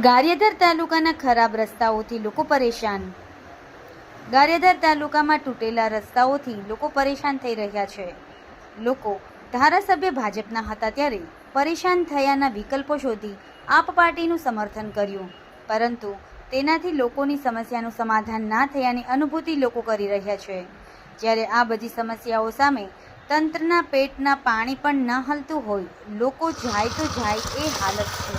ગારિયાધાર તાલુકાના ખરાબ રસ્તાઓથી લોકો પરેશાન. ગારિયાધાર તાલુકામાં તૂટેલા રસ્તાઓથી લોકો પરેશાન થઈ રહ્યા છે. લોકો ધારાસભ્ય ભાજપના હતા ત્યારે પરેશાન થયાના વિકલ્પો શોધી આપ પાર્ટીનું સમર્થન કર્યું, પરંતુ તેનાથી લોકોની સમસ્યાનું સમાધાન ના થયાની અનુભૂતિ લોકો કરી રહ્યા છે. જ્યારે આ બધી સમસ્યાઓ સામે તંત્રના પેટના પાણી પણ ન હલતું હોય, લોકો જાય તો જાય એ હાલત છે.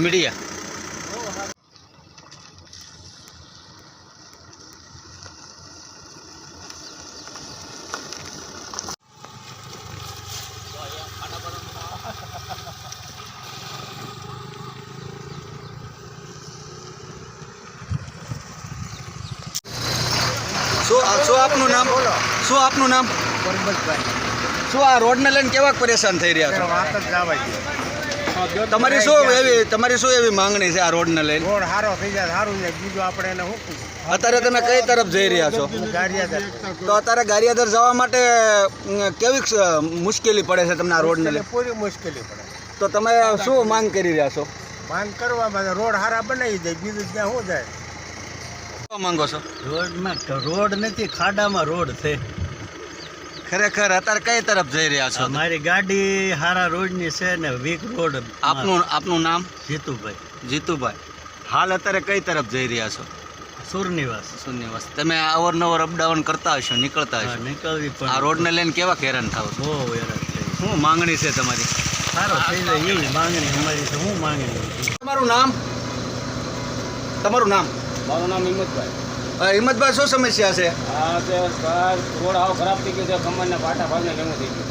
मीडिया શું આપનું નામ? શું આપનું નામ? પરબતભાઈ. શું આ રોડને લઈને કેવા પરેશાન થઈ રહ્યા છો? વાત જ જવા દો. તમારી શું એવી માંગણી છે આ રોડને લઈને? રોડ સારો થઈ જાય સારું છે, બીજું આપણે એને શું કહીએ? અત્યારે તમે કઈ તરફ જઈ રહ્યા છો? ગારિયાધાર. તો અત્યારે ગારિયાધાર જવા માટે કેવી મુશ્કેલી પડે છે તમને આ રોડને લઈને? પૂરી મુશ્કેલી પડે. તો તમે શું માંગ કરી રહ્યા છો? માંગ કરવામાં રોડ સારા બનાવી દે, બીજું ત્યાં શું જાય? શું માંગો છો? રોડમાં રોડ નથી, ખાડામાં રોડ છે. ખરેખર અત્યારે કઈ તરફ જઈ રહ્યા છો? મારી ગાડી હારા રોડની છે ને વીક રોડ. આપનું નામ? જીતુભાઈ. જીતુભાઈ, હાલ અત્યારે કઈ તરફ જઈ રહ્યા છો? સુરનિવાસ. સુનિવાસ. તમે અવારનવાર અપડાઉન કરતા હશો, નીકળતા હશો. નીકળવી આ પણ રોડને લઈને કેવા હેરાન થાવ છો? બહુ હેરાન થઈ. શું માંગણી છે તમારી? સારો થઈ જાય એવી માંગણી અમારી છે. શું માંગણી? તમારું નામ? તમારું નામ? મારું નામ હિંમતભાઈ. હિંમતભાઈ, શું સમસ્યા છે? આ તે રોડ આવો ખરાબ થઈ ગયો છે, કમરના પાટા ભાગને લેવું થઈ ગયું.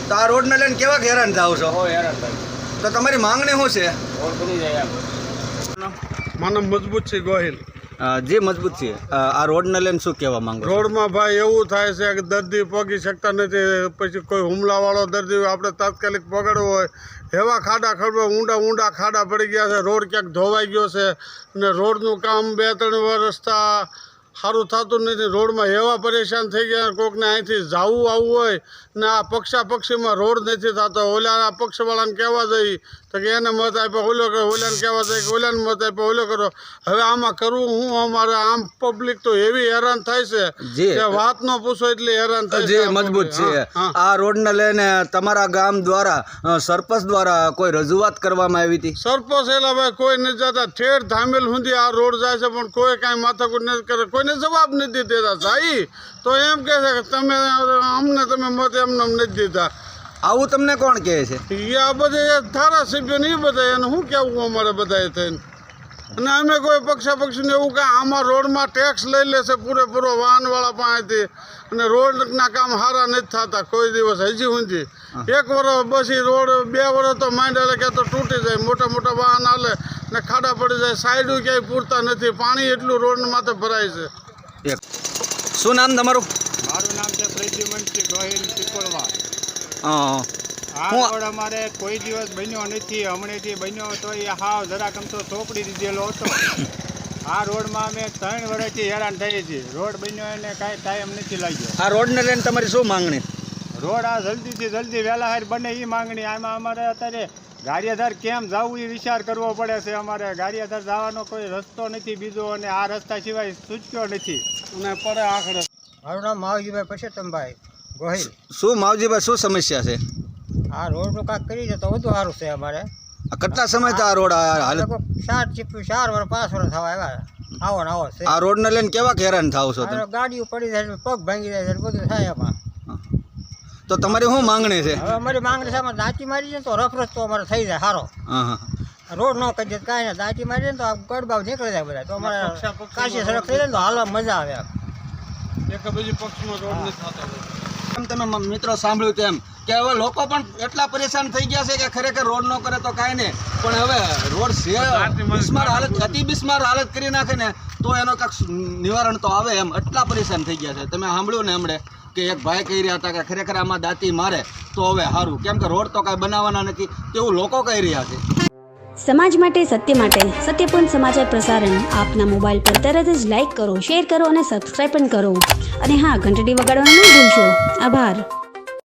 તો આ રોડને લઈને કેવા હેરાન થાવ છો? બહુ હેરાન થાય. તો તમારી માંગણી શું છે? રોડ બની જાય એમ. માનવ મજબૂત છે ગોહિલ. જે મજબૂત છે, આ રોડને લઈને શું કહેવા માંગો છો? રોડમાં ભાઈ એવું થાય છે કે દર્દી પગી શકતા નથી, પછી કોઈ હુમલાવાળો દર્દી આપણે તાત્કાલિક પકડવો હોય, એવા ખાડા ખડવા ઊંડા ખાડા પડી ગયા છે. રોડ ક્યાંક ધોવાઈ ગયો છે અને રોડનું કામ 2-3 વર્ષથી સારું થતું નથી. રોડમાં એવા પરેશાન થઈ ગયા, કોકને અહીંથી જવું આવવું હોય ને આ પક્ષીમાં રોડ નથી થતો. ઓલા પક્ષવાળાને કહેવા જઈ તો કે એને મત આપ્યો ઓલો કરો, ઓલાને કહેવા જાય કે ઓલાને મત આપ્યો ઓલો કરો. હવે આમાં કરવું હું? અમારે આમ પબ્લિક તો એવી હેરાન થાય છે કે વાત ન પૂછો એટલી હેરાન થાય જે છે. મજબૂત છે, હા. આ રોડને લઈને તમારા ગામ દ્વારા સરપંચ દ્વારા કોઈ રજૂઆત કરવામાં આવી હતી? સરપંચ એલા ભાઈ કોઈ નથી જતા, ઠેર ધામેલ સુધી આ રોડ જાય છે, પણ કોઈ કાંઈ માથાકૂટ નથી કરે, કોઈને જવાબ નથી દેતા. જાય તો એમ કહે છે કે તમે અમને તમે મત એમને નથી દીધા. આવું તમને કોણ કહે છે? એ આ બધા ધારાસભ્યો ને એ બધા એને શું કહેવું અમારે બધાએ થઈને? અને અમે કોઈ પક્ષાપક્ષીને એવું કાંઈ આમાં રોડમાં ટેક્સ લઈ લેશે પૂરેપૂરો વાહનવાળા પાસેથી, અને રોડના કામ સારા નથી થતા કોઈ દિવસ હજી સુધી. 1 વર્ષ પછી રોડ 2 વર્ષ તો માંડેલા કે તો તૂટી જાય, મોટા વાહન હાલે ને ખાડા પડી જાય, સાઈડો ક્યાંય પૂરતા નથી, પાણી એટલું રોડ માથે ભરાય છે. શું નામ તમારું? મારું નામ છે પ્રદ્યુમનસિંહ ગોહિલ પીપળવા. હા. આ રોડ અમારે કોઈ દિવસ બન્યો નથી, હમણાંથી બન્યો તો એ હાવ જરાક આમ તો ચોપડી દીધેલો હતો. આ રોડમાં અમે 3 વર્ષથી હેરાન થઈએ છીએ. રોડ બન્યો એને કાંઈ ટાઈમ નથી લાગ્યો. આ રોડને લઈને તમારી શું માંગણી? રોડ આ જલ્દીથી જલ્દી વહેલા હાર બને એ માંગણી. આમાં અમારે અત્યારે ગારિયાધાર કેમ જવું એ વિચાર કરવો પડે છે. અમારે ગારિયાધાર જવાનો કોઈ રસ્તો નથી બીજો, અને આ રસ્તા સિવાય સૂચક્યો નથી અને પડે આખરે. મારું નામ માવજીભાઈ પરસોત્તમભાઈ ગોહિલ. શું માવજીભાઈ, શું સમસ્યા છે? આ રોડનું કાંઈક કરી દે તો વધુ સારું છે. અમારે આ કેટલા સમયથી આ રોડ હાલત? 4 વર્ષ 5 વર્ષ થવા આવ્યા. આવો ને આવો છે. આ રોડને લઈને કેવા હેરાન થાવ છો તમે? ગાડીઓ પડી જાય, પગ ભાંગી જાય છે, બધું થાય એમાં. તો તમારી શું માંગણી છે? હવે અમારી માંગણી છે, આમાં દાંતી મારી જાય તો રફ રસ્તો અમારે થઈ જાય સારો. હા. રોડ ન કરી દે કાંઈ ને, દાંતી મારી જાય તો આ ગડબાવ નીકળી જાય બધા, તો અમારે કાશી સડક થઈ જાય ને તો હાલવા મજા આવે. એક બીજી પક્ષમાં રોડ નથી થતો. એમ તમે મિત્રો સાંભળ્યું તેમ કે હવે લોકો પણ એટલા પરેશાન થઈ ગયા છે કે ખરેખર રોડ ન કરે તો કાંઈ નહીં, પણ હવે રોડ છે બિસ્માર હાલત, અતિ બિસ્માર હાલત કરી નાખે ને તો એનો કાંઈક નિવારણ તો આવે એમ, એટલા પરેશાન થઈ ગયા છે. તમે સાંભળ્યું ને હમણે કે એક ભાઈ કહી રહ્યા હતા કે ખરેખર આમાં દાંતી મારે તો હવે સારું, કેમ કે રોડ તો કાંઈ બનાવવાના નથી તેવું લોકો કહી રહ્યા છે. સમાજ માટે, સત્ય માટે, સત્યપૂર્ણ સમાચાર પ્રસારણ આપના મોબાઈલ પર તરત જ લાઈક કરો, શેર કરો અને સબસ્ક્રાઈબ પણ કરો. અને હા, ઘંટડી વગાડવાનું ન ભૂલશો. આભાર.